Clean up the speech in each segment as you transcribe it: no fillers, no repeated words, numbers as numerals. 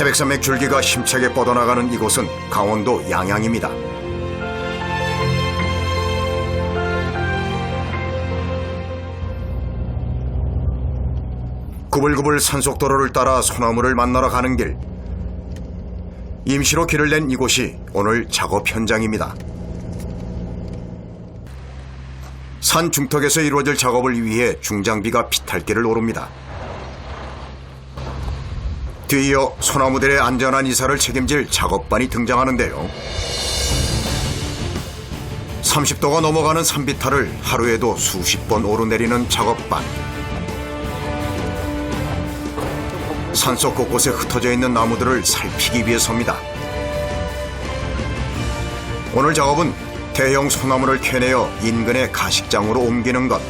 태백산맥 줄기가 힘차게 뻗어나가는 이곳은 강원도 양양입니다. 구불구불 산속도로를 따라 소나무를 만나러 가는 길. 임시로 길을 낸 이곳이 오늘 작업 현장입니다. 산 중턱에서 이루어질 작업을 위해 중장비가 피탈길을 오릅니다. 뒤이어 소나무들의 안전한 이사를 책임질 작업반이 등장하는데요. 30도가 넘어가는 산비탈을 하루에도 수십 번 오르내리는 작업반. 산속 곳곳에 흩어져 있는 나무들을 살피기 위해서입니다. 오늘 작업은 대형 소나무를 캐내어 인근의 가식장으로 옮기는 것.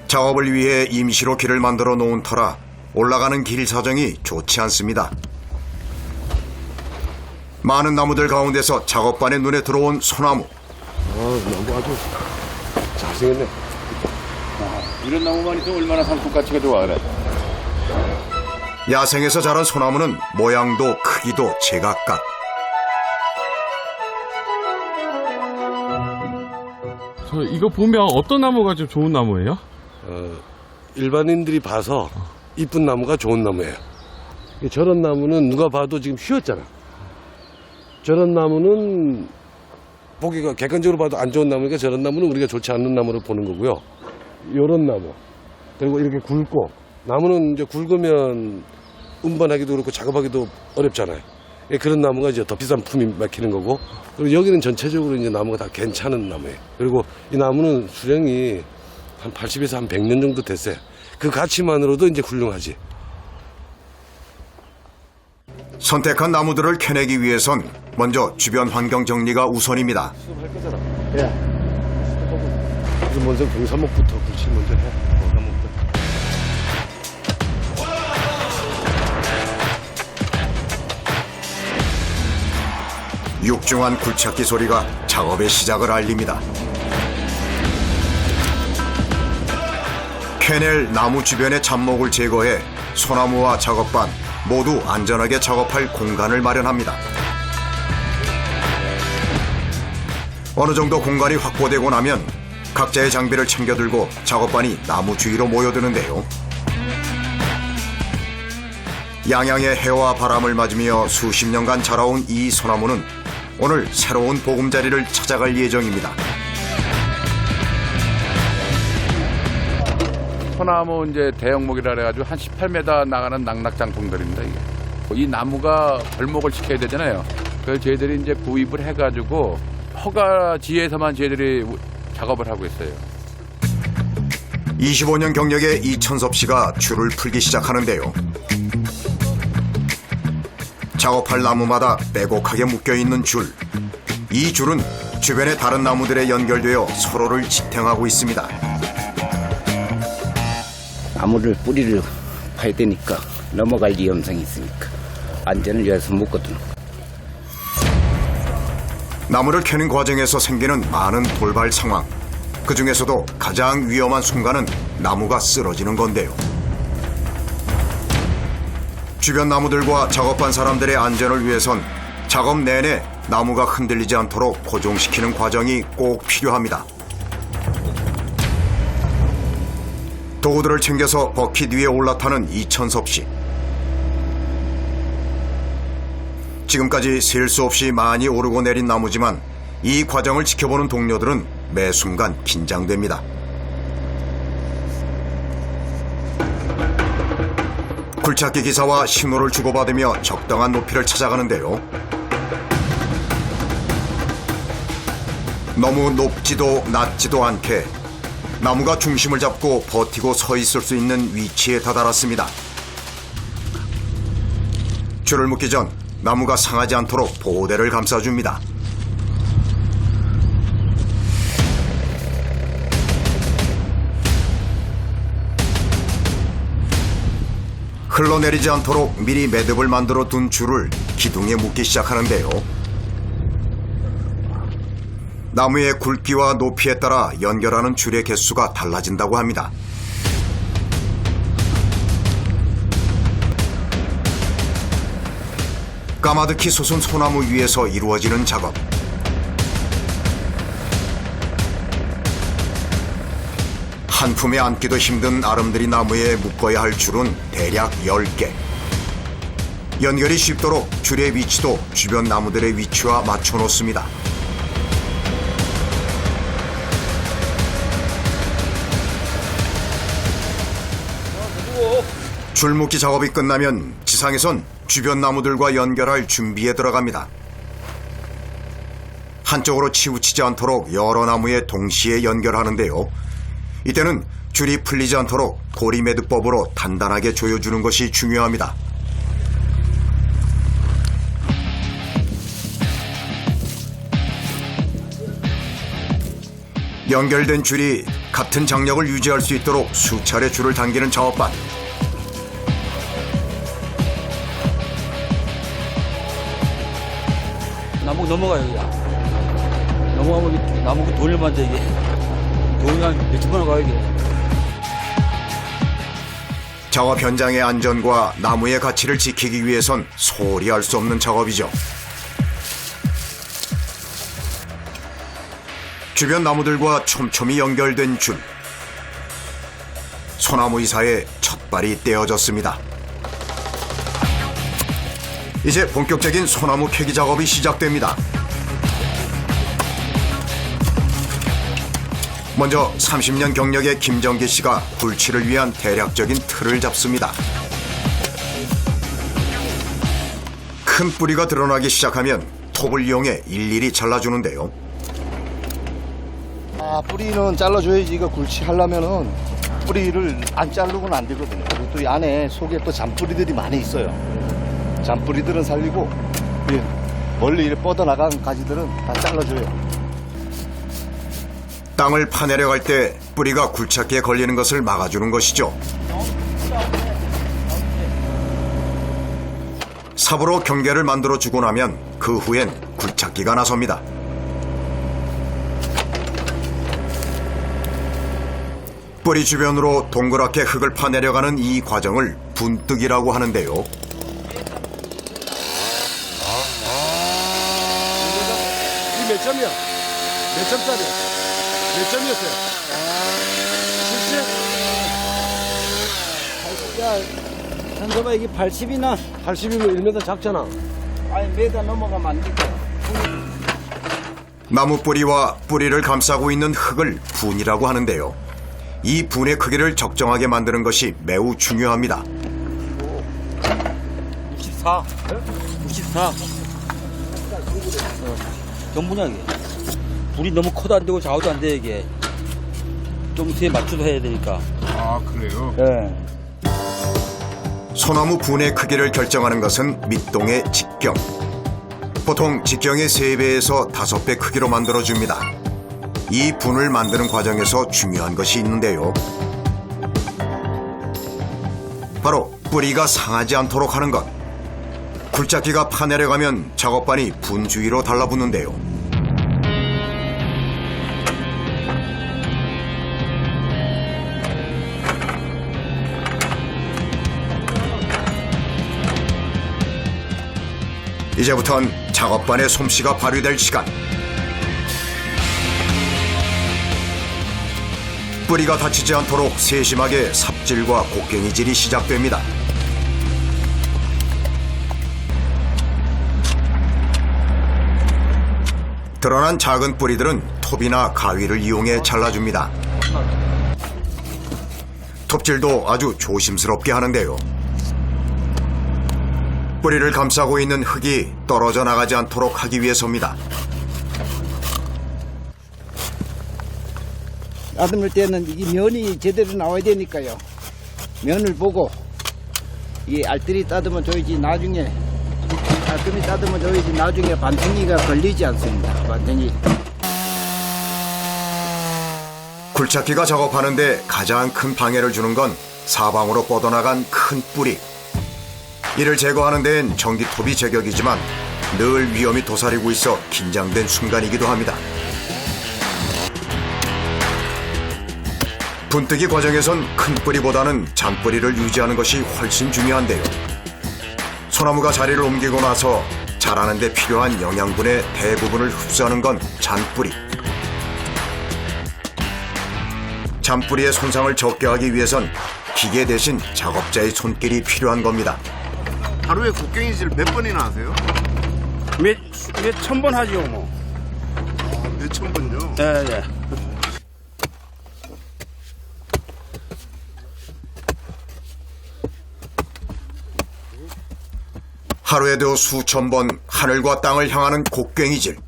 작업을 위해 임시로 길을 만들어 놓은 터라 올라가는 길 사정이 좋지 않습니다. 많은 나무들 가운데서 작업반의 눈에 들어온 소나무. 나무 아주 잘생겼네. 이런 나무만 있으면 얼마나 산속가치가 좋아 그래. 야생에서 자란 소나무는 모양도 크기도 제각각. 저 이거 보면 어떤 나무가 좀 좋은 나무예요? 일반인들이 봐서 이쁜 나무가 좋은 나무예요. 저런 나무는 누가 봐도 지금 휘었잖아. 저런 나무는 보기가 객관적으로 봐도 안 좋은 나무니까 저런 나무는 우리가 좋지 않는 나무를 보는 거고요. 요런 나무, 그리고 이렇게 굵고, 나무는 이제 굵으면 운반하기도 그렇고 작업하기도 어렵잖아요. 그런 나무가 이제 더 비싼 품이 막히는 거고, 그리고 여기는 전체적으로 이제 나무가 다 괜찮은 나무예요. 그리고 이 나무는 수령이 한 80에서 한 100년 정도 됐어요. 그 가치만으로도 이제 훌륭하지. 선택한 나무들을 캐내기 위해선 먼저 주변 환경 정리가 우선입니다. 수업할 거잖아. 예. 그래서 먼저 공사목부터 굳이 먼저 해. 공사목부터. 육중한 굴착기 소리가 작업의 시작을 알립니다. 캐낼 나무 주변의 잡목을 제거해 소나무와 작업반 모두 안전하게 작업할 공간을 마련합니다. 어느 정도 공간이 확보되고 나면 각자의 장비를 챙겨들고 작업반이 나무 주위로 모여드는데요. 양양의 해와 바람을 맞으며 수십 년간 자라온 이 소나무는 오늘 새로운 보금자리를 찾아갈 예정입니다. 소나무 이제 대형목이라 그래가지고 한 18m 나가는 낙낙장통들입니다 이게. 이 나무가 벌목을 시켜야 되잖아요. 그래서 저희들이 이제 구입을 해가지고 허가지에서만 저희들이 작업을 하고 있어요. 25년 경력의 이천섭 씨가 줄을 풀기 시작하는데요. 작업할 나무마다 빼곡하게 묶여있는 줄. 이 줄은 주변의 다른 나무들에 연결되어 서로를 지탱하고 있습니다. 나무를 뿌리를 파야 되니까 넘어갈 위험성이 있으니까 안전을 위해서 묶거든. 나무를 캐는 과정에서 생기는 많은 돌발 상황. 그 중에서도 가장 위험한 순간은 나무가 쓰러지는 건데요. 주변 나무들과 작업한 사람들의 안전을 위해선 작업 내내 나무가 흔들리지 않도록 고정시키는 과정이 꼭 필요합니다. 도구들을 챙겨서 버킷 위에 올라타는 이천섭 씨. 지금까지 셀 수 없이 많이 오르고 내린 나무지만 이 과정을 지켜보는 동료들은 매 순간 긴장됩니다. 굴착기 기사와 신호를 주고받으며 적당한 높이를 찾아가는데요. 너무 높지도 낮지도 않게 나무가 중심을 잡고 버티고 서 있을 수 있는 위치에 다다랐습니다. 줄을 묶기 전 나무가 상하지 않도록 보호대를 감싸줍니다. 흘러내리지 않도록 미리 매듭을 만들어 둔 줄을 기둥에 묶기 시작하는데요. 나무의 굵기와 높이에 따라 연결하는 줄의 개수가 달라진다고 합니다. 까마득히 솟은 소나무 위에서 이루어지는 작업. 한 품에 안기도 힘든 아름드리 나무에 묶어야 할 줄은 대략 10개. 연결이 쉽도록 줄의 위치도 주변 나무들의 위치와 맞춰 놓습니다. 줄묶기 작업이 끝나면 지상에선 주변 나무들과 연결할 준비에 들어갑니다. 한쪽으로 치우치지 않도록 여러 나무에 동시에 연결하는데요. 이때는 줄이 풀리지 않도록 고리매듭법으로 단단하게 조여주는 것이 중요합니다. 연결된 줄이 같은 장력을 유지할 수 있도록 수차례 줄을 당기는 작업반. 나무 넘어가요, 여기가. 넘어가면 나무가 돈을 만져, 이게. 돈이 한 몇천만 원 가요, 이게. 작업 현장의 안전과 나무의 가치를 지키기 위해선 소홀히 할 수 없는 작업이죠. 주변 나무들과 촘촘히 연결된 줄. 소나무 이사의 첫 발이 떼어졌습니다. 이제 본격적인 소나무 폐기 작업이 시작됩니다. 먼저 30년 경력의 김정기 씨가 굴치를 위한 대략적인 틀을 잡습니다. 큰 뿌리가 드러나기 시작하면 톱을 이용해 일일이 잘라주는데요. 뿌리는 잘라줘야지. 이거 굴치 하려면은 뿌리를 안 자르고는 안 되거든요. 그리고 또 이 안에 속에 또 잔뿌리들이 많이 있어요. 잔뿌리들은 살리고 멀리 이렇게 뻗어나간 가지들은 다 잘라줘요. 땅을 파내려갈 때 뿌리가 굴착기에 걸리는 것을 막아주는 것이죠. 삽으로 경계를 만들어주고 나면 그 후엔 굴착기가 나섭니다. 뿌리 주변으로 동그랗게 흙을 파내려가는 이 과정을 분뜨기라고 하는데요. 이 몇 점이야? 몇 점짜리? 몇 점이었어요? 70? 야, 현서봐, 이게 80이나? 80이면 1m 작잖아. 아니, 메다 넘어가면 안 돼. 나무 뿌리와 뿌리를 감싸고 있는 흙을 분이라고 하는데요. 이 분의 크기를 적정하게 만드는 것이 매우 중요합니다. 64. 64. 전부냐, 이게. 불이 너무 커도 안 되고 좌우도 안 돼, 이게. 좀 뒤에 맞춰서 해야 되니까. 아, 그래요? 예. 소나무 분의 크기를 결정하는 것은 밑동의 직경. 보통 직경의 3배에서 5배 크기로 만들어줍니다. 이 분을 만드는 과정에서 중요한 것이 있는데요. 바로 뿌리가 상하지 않도록 하는 것. 굴착기가 파내려가면 작업반이 분 주위로 달라붙는데요. 이제부턴 작업반의 솜씨가 발휘될 시간. 뿌리가 다치지 않도록 세심하게 삽질과 곡괭이질이 시작됩니다. 드러난 작은 뿌리들은 톱이나 가위를 이용해 잘라줍니다. 톱질도 아주 조심스럽게 하는데요. 뿌리를 감싸고 있는 흙이 떨어져 나가지 않도록 하기 위해서입니다. 다듬을 때는 이게 면이 제대로 나와야 되니까요. 면을 보고 이 알뜰히 따듬어 줘야지 나중에 알뜰히 따듬어 줘야지 나중에 반탱이가 걸리지 않습니다. 반탱이. 굴착기가 작업하는데 가장 큰 방해를 주는 건 사방으로 뻗어나간 큰 뿌리. 이를 제거하는 데엔 전기톱이 제격이지만 늘 위험이 도사리고 있어 긴장된 순간이기도 합니다. 분뜨기 과정에선 큰 뿌리보다는 잔뿌리를 유지하는 것이 훨씬 중요한데요. 소나무가 자리를 옮기고 나서 자라는 데 필요한 영양분의 대부분을 흡수하는 건 잔뿌리. 잔뿌리의 손상을 적게 하기 위해선 기계 대신 작업자의 손길이 필요한 겁니다. 하루에 곡괭이질 몇 번이나 하세요? 몇 천 번 하죠, 뭐. 몇 천 번요? 예, 예. 하루에도 수천 번 하늘과 땅을 향하는 곡괭이질.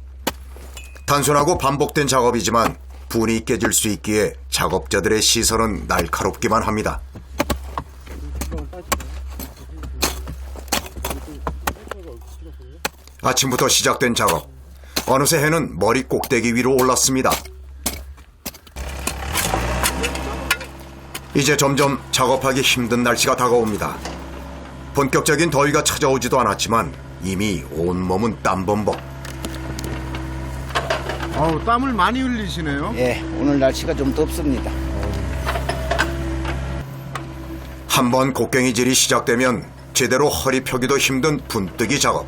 단순하고 반복된 작업이지만 분이 깨질 수 있기에 작업자들의 시선은 날카롭기만 합니다. 아침부터 시작된 작업. 어느새 해는 머리 꼭대기 위로 올랐습니다. 이제 점점 작업하기 힘든 날씨가 다가옵니다. 본격적인 더위가 찾아오지도 않았지만 이미 온몸은 땀범벅. 땀을 많이 흘리시네요. 예, 오늘 날씨가 좀 덥습니다. 한번 곡괭이질이 시작되면 제대로 허리 펴기도 힘든 분뜨기 작업.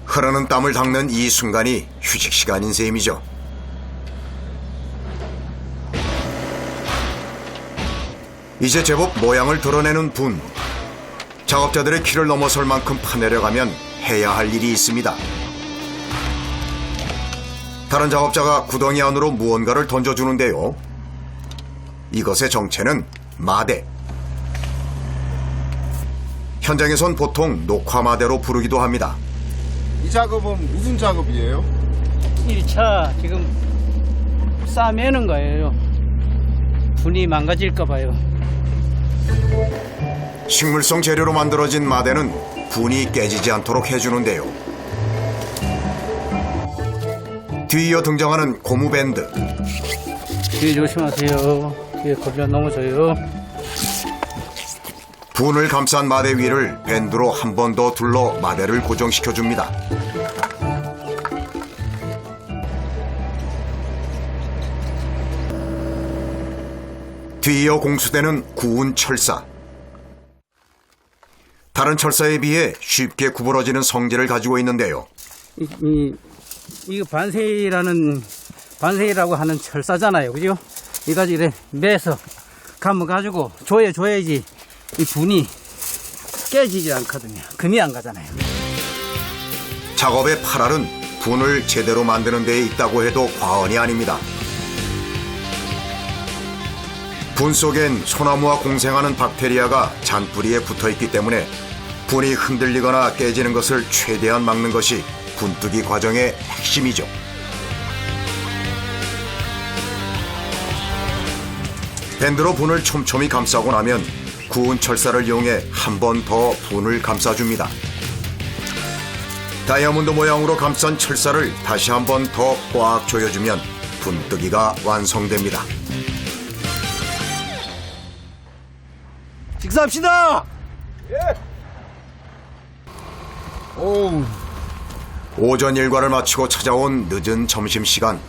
흐르는 땀을 닦는 이 순간이 휴식 시간인 셈이죠. 이제 제법 모양을 드러내는 분. 작업자들의 키를 넘어설 만큼 파내려가면 해야 할 일이 있습니다. 다른 작업자가 구덩이 안으로 무언가를 던져주는데요. 이것의 정체는 마대. 현장에선 보통 녹화마대로 부르기도 합니다. 이 작업은 무슨 작업이에요? 1차 지금 싸매는 거예요. 분이 망가질까 봐요. 식물성 재료로 만들어진 마대는 분이 깨지지 않도록 해주는데요. 뒤이어 등장하는 고무밴드. 뒤에 조심하세요. 뒤에 걸려 넘어져요. 분을 감싼 마대 위를 밴드로 한 번 더 둘러 마대를 고정시켜줍니다. 뒤이어 공수되는 구운 철사. 다른 철사에 비해 쉽게 구부러지는 성질을 가지고 있는데요. 이거 반세이라고 하는 철사잖아요. 그죠? 이거 이래 매서 감아가지고 조여줘야지 이 분이 깨지지 않거든요. 금이 안 가잖아요. 작업의 팔알은 분을 제대로 만드는 데에 있다고 해도 과언이 아닙니다. 분 속엔 소나무와 공생하는 박테리아가 잔뿌리에 붙어있기 때문에 분이 흔들리거나 깨지는 것을 최대한 막는 것이 분뜨기 과정의 핵심이죠. 밴드로 분을 촘촘히 감싸고 나면 구운 철사를 이용해 한 번 더 분을 감싸줍니다. 다이아몬드 모양으로 감싼 철사를 다시 한 번 더 꽉 조여주면 분뜨기가 완성됩니다. 식사합시다! 오전 일과를 마치고 찾아온 늦은 점심시간.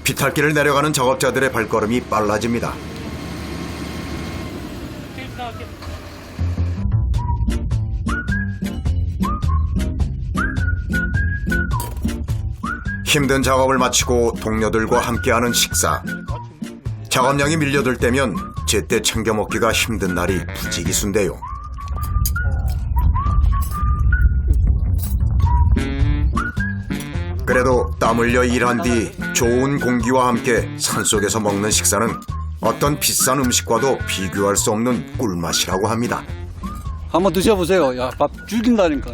비탈길을 내려가는 작업자들의 발걸음이 빨라집니다. 힘든 작업을 마치고 동료들과 함께하는 식사. 작업량이 밀려들 때면 제때 챙겨 먹기가 힘든 날이 부지기수인데요. 그래도 땀 흘려 일한 뒤 좋은 공기와 함께 산속에서 먹는 식사는 어떤 비싼 음식과도 비교할 수 없는 꿀맛이라고 합니다. 한번 드셔보세요. 야, 밥 죽인다니까.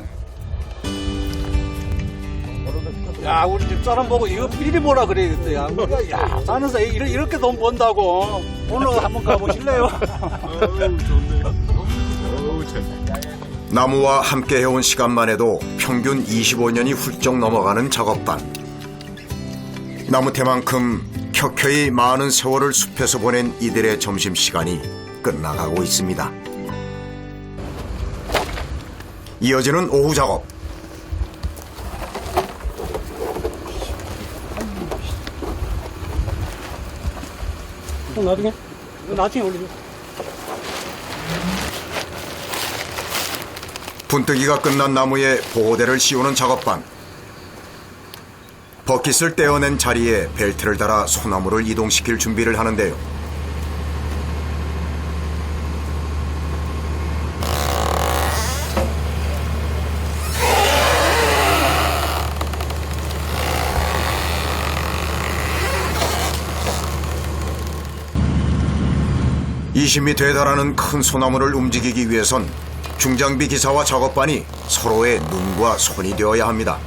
야, 우리 집 사람 보고 이거 미리 보라 그래야겠다. 야, 우리가, 야, 사는서 이렇게 돈 번다고. 오늘 한번 가보실래요? 나무와 함께 해온 시간만 해도 평균 25년이 훌쩍 넘어가는 작업반. 나무태만큼 켜켜이 많은 세월을 숲에서 보낸 이들의 점심시간이 끝나가고 있습니다. 이어지는 오후 작업. 나중에 올리죠. 분뜨기가 끝난 나무에 보호대를 씌우는 작업반. 버킷을 떼어낸 자리에 벨트를 달아 소나무를 이동시킬 준비를 하는데요. (20m에) 달하는 큰 소나무를 움직이기 위해선 중장비 기사와 작업반이 서로의 눈과 손이 되어야 합니다.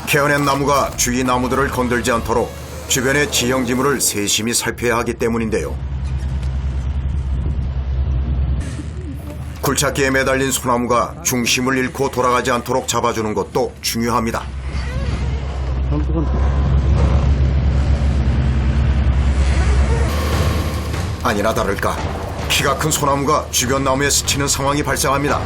캐어낸 나무가 주위 나무들을 건들지 않도록 주변의 지형지물을 세심히 살펴야 하기 때문인데요. 굴착기에 매달린 소나무가 중심을 잃고 돌아가지 않도록 잡아주는 것도 중요합니다. 아니나 다를까 키가 큰 소나무가 주변 나무에 스치는 상황이 발생합니다.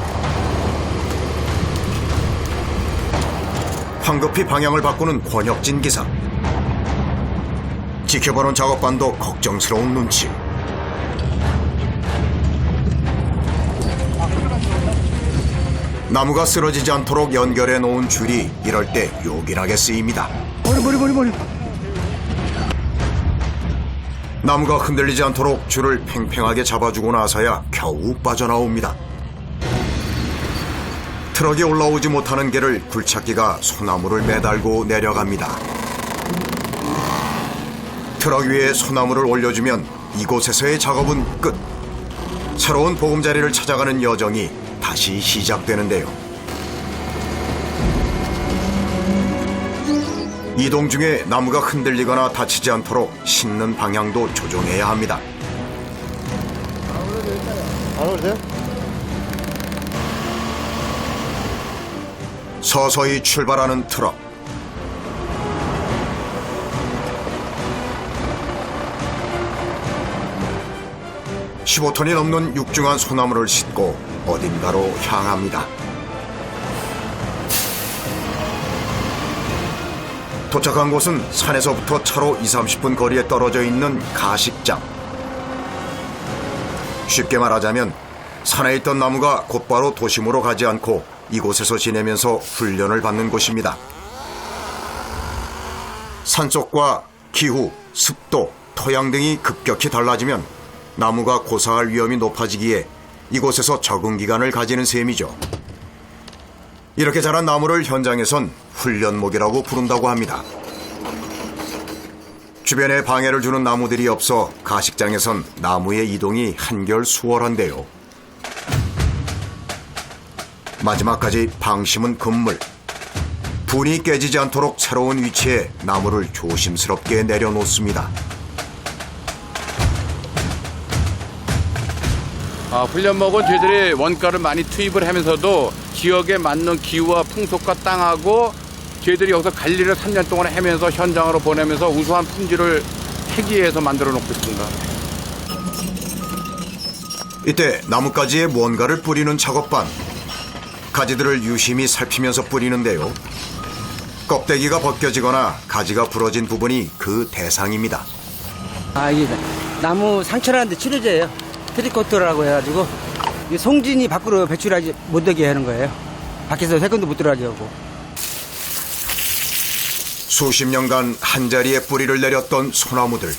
황급히 방향을 바꾸는 권혁진 기사. 지켜보는 작업반도 걱정스러운 눈치. 나무가 쓰러지지 않도록 연결해 놓은 줄이 이럴 때 요긴하게 쓰입니다. 머리. 나무가 흔들리지 않도록 줄을 팽팽하게 잡아주고 나서야 겨우 빠져나옵니다. 트럭이 올라오지 못하는 길을 굴착기가 소나무를 매달고 내려갑니다. 트럭 위에 소나무를 올려주면 이곳에서의 작업은 끝. 새로운 보금자리를 찾아가는 여정이 다시 시작되는데요. 이동 중에 나무가 흔들리거나 다치지 않도록 싣는 방향도 조정해야 합니다. 서서히 출발하는 트럭. (15톤이) 넘는 육중한 소나무를 싣고 어딘가로 향합니다. 도착한 곳은 산에서부터 차로 20-30분 거리에 떨어져 있는 가식장. 쉽게 말하자면 산에 있던 나무가 곧바로 도심으로 가지 않고 이곳에서 지내면서 훈련을 받는 곳입니다. 산속과 기후, 습도, 토양 등이 급격히 달라지면 나무가 고사할 위험이 높아지기에 이곳에서 적응 기간을 가지는 셈이죠. 이렇게 자란 나무를 현장에선 훈련목이라고 부른다고 합니다. 주변에 방해를 주는 나무들이 없어 가식장에선 나무의 이동이 한결 수월한데요. 마지막까지 방심은 금물. 분이 깨지지 않도록 새로운 위치에 나무를 조심스럽게 내려놓습니다. 훈련목은 저희들이 원가를 많이 투입을 하면서도 지역에 맞는 기후와 풍속과 땅하고 저희들이 여기서 관리를 3년 동안 하면서 현장으로 보내면서 우수한 품질을 해기해서 만들어 놓고 있습니다. 이때 나뭇가지에 무언가를 뿌리는 작업반. 가지들을 유심히 살피면서 뿌리는데요. 껍데기가 벗겨지거나 가지가 부러진 부분이 그 대상입니다. 이게 나무 상처라는데 치료제예요. 트리코터라고 해가지고 이 송진이 밖으로 배출하지 못되게 하는 거예요. 밖에서 세균도 못 들어가게 하고. 수십 년간 한자리에 뿌리를 내렸던 소나무들.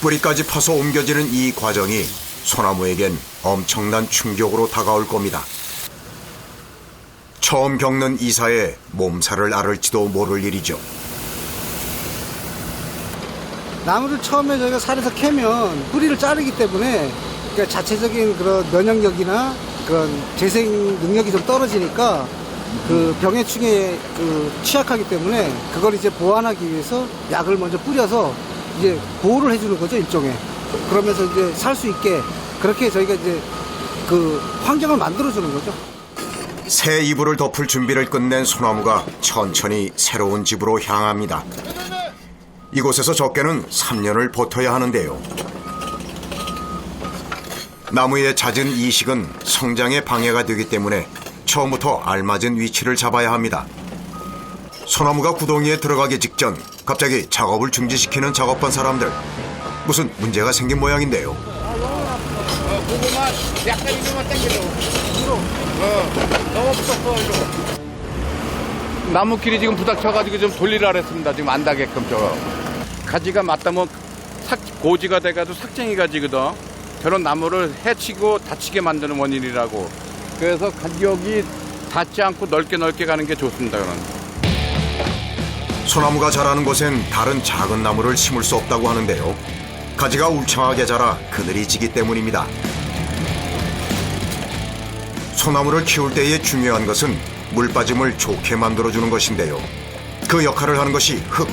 뿌리까지 파서 옮겨지는 이 과정이 소나무에겐 엄청난 충격으로 다가올 겁니다. 처음 겪는 이사에 몸살을 앓을지도 모를 일이죠. 나무를 처음에 저희가 산에서 캐면 뿌리를 자르기 때문에 그러니까 자체적인 그런 면역력이나 그런 재생 능력이 좀 떨어지니까 그 병해충에 취약하기 때문에 그걸 이제 보완하기 위해서 약을 먼저 뿌려서 이제 보호를 해주는 거죠, 일종의. 그러면서 이제 살 수 있게 그렇게 저희가 이제 그 환경을 만들어주는 거죠. 새 이불을 덮을 준비를 끝낸 소나무가 천천히 새로운 집으로 향합니다. 이곳에서 적게는 3년을 버텨야 하는데요. 나무의 잦은 이식은 성장에 방해가 되기 때문에 처음부터 알맞은 위치를 잡아야 합니다. 소나무가 구덩이에 들어가기 직전 갑자기 작업을 중지시키는 작업반 사람들. 무슨 문제가 생긴 모양인데요. 요거만 약간 이거만 당겨줘. 이로. 너무 붙었어 이로. 나무끼리 지금 부닥쳐가지고 좀 돌리라 그랬습니다. 지금 안 닿게끔 저거. 가지가 맞다면 고지가 돼가지고 삭쟁이가 지거든. 저런 나무를 해치고 다치게 만드는 원인이라고. 그래서 간격이 닿지 않고 넓게 가는 게 좋습니다. 그런. 소나무가 자라는 곳엔 다른 작은 나무를 심을 수 없다고 하는데요. 가지가 울창하게 자라 그늘이 지기 때문입니다. 소나무를 키울 때의 중요한 것은 물빠짐을 좋게 만들어주는 것인데요. 그 역할을 하는 것이 흙.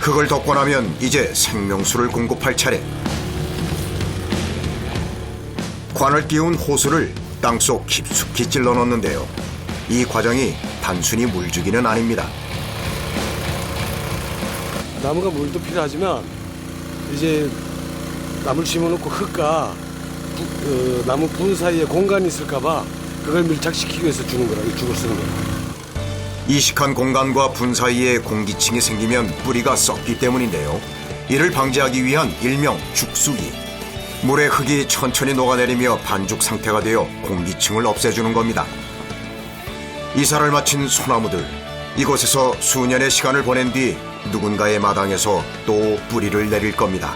흙을 덮고 나면 이제 생명수를 공급할 차례. 관을 띄운 호수를 땅속 깊숙이 찔러 넣는데요. 이 과정이 단순히 물주기는 아닙니다. 나무가 물도 필요하지만 이제 나무를 심어놓고 흙과 나무 분 사이에 공간이 있을까봐 그걸 밀착시키기 위해서 주는 거라, 이 죽을 쓰는 거야. 이식한 공간과 분 사이에 공기층이 생기면 뿌리가 썩기 때문인데요. 이를 방지하기 위한 일명 죽수기. 물에 흙이 천천히 녹아내리며 반죽 상태가 되어 공기층을 없애주는 겁니다. 이사를 마친 소나무들. 이곳에서 수년의 시간을 보낸 뒤 누군가의 마당에서 또 뿌리를 내릴 겁니다.